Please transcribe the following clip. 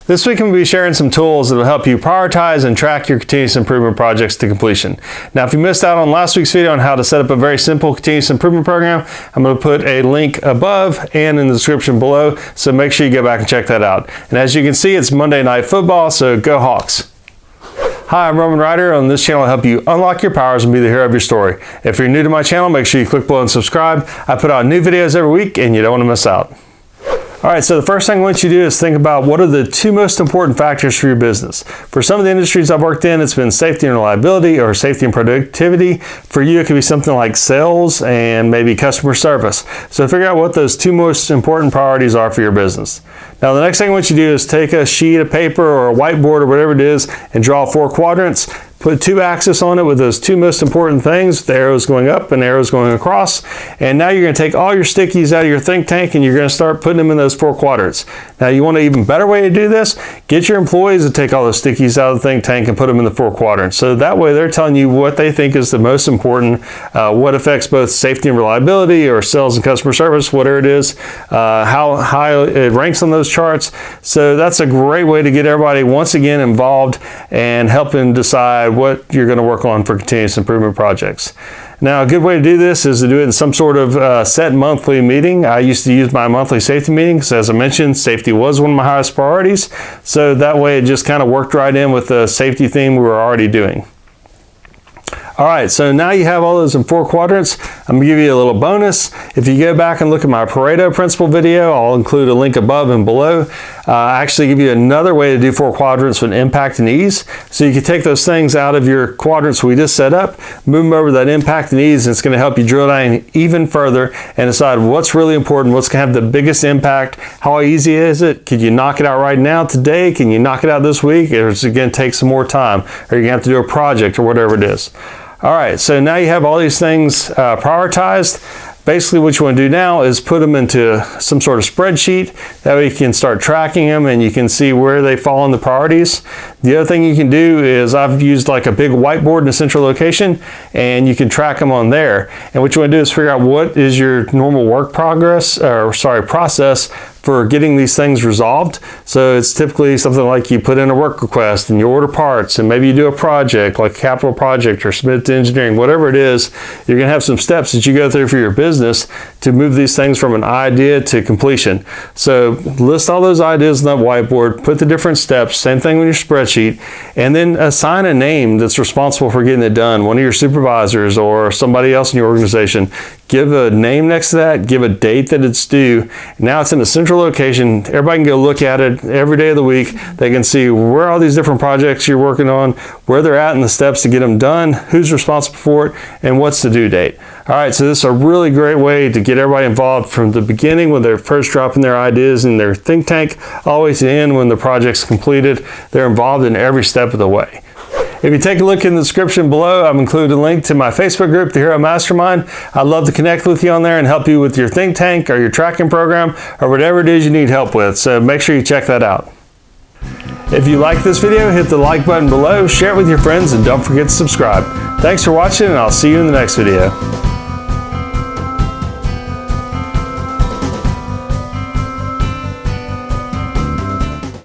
This week I'm going to be sharing some tools that will help you prioritize and track your continuous improvement projects to completion. Now, if you missed out on last week's video on how to set up a very simple continuous improvement program, I'm going to put a link above and in the description below, so make sure you go back and check that out. And as you can see, it's Monday Night Football, so go Hawks. Hi, I'm Roman Ryder. On this channel, I'll help you unlock your powers and be the hero of your story. If you're new to my channel, make sure you click below and subscribe. I put out new videos every week and you don't want to miss out. All right, so the first thing I want you to do is think about what are the two most important factors for your business. For some of the industries I've worked in, it's been safety and reliability or safety and productivity. For you, it could be something like sales and maybe customer service. So figure out what those two most important priorities are for your business. Now, the next thing I want you to do is take a sheet of paper or a whiteboard or whatever it is and draw 4 quadrants. Put 2 axes on it with those 2 most important things, the arrows going up and the arrows going across. And now you're going to take all your stickies out of your think tank and you're going to start putting them in those 4 quadrants. Now, you want an even better way to do this? Get your employees to take all those stickies out of the think tank and put them in the 4 quadrants. So that way they're telling you what they think is the most important, what affects both safety and reliability or sales and customer service, whatever it is, how high it ranks on those charts. So that's a great way to get everybody once again involved and helping decide what you're going to work on for continuous improvement projects. Now, a good way to do this is to do it in some sort of set monthly meeting. I used to use my monthly safety meeting because, as I mentioned, safety was one of my highest priorities. So that way it just kind of worked right in with the safety theme we were already doing. All right, so now you have all those in 4 quadrants. I'm gonna give you a little bonus. If you go back and look at my Pareto principle video, I'll include a link above and below. I actually give you another way to do 4 quadrants with impact and ease. So you can take those things out of your quadrants we just set up, move them over to that impact and ease, and it's gonna help you drill down even further and decide what's really important, what's gonna have the biggest impact, how easy is it, could you knock it out right now today, can you knock it out this week, or is it gonna take some more time, or you're gonna have to do a project or whatever it is. All right, so now you have all these things prioritized. Basically what you want to do now is put them into some sort of spreadsheet. That way you can start tracking them and you can see where they fall in the priorities. The other thing you can do is I've used like a big whiteboard in a central location and you can track them on there. And what you want to do is figure out what is your normal work process for getting these things resolved. So it's typically something like you put in a work request and you order parts and maybe you do a project like a capital project or submit it to engineering, whatever it is. You're gonna have some steps that you go through for your business to move these things from an idea to completion. So list all those ideas on that whiteboard, put the different steps, same thing with your spreadsheet, and then assign a name that's responsible for getting it done. One of your supervisors or somebody else in your organization. Give a name next to that, give a date that it's due. Now it's in a central location. Everybody can go look at it every day of the week. They can see where all these different projects you're working on, where they're at in the steps to get them done, who's responsible for it, and what's the due date. All right, so this is a really great way to get everybody involved from the beginning when they're first dropping their ideas in their think tank, all the way to the end when the project's completed. They're involved in every step of the way. If you take a look in the description below, I've included a link to my Facebook group, The Hero Mastermind. I'd love to connect with you on there and help you with your think tank or your tracking program or whatever it is you need help with. So make sure you check that out. If you like this video, hit the like button below, share it with your friends, and don't forget to subscribe. Thanks for watching, and I'll see you in the next video.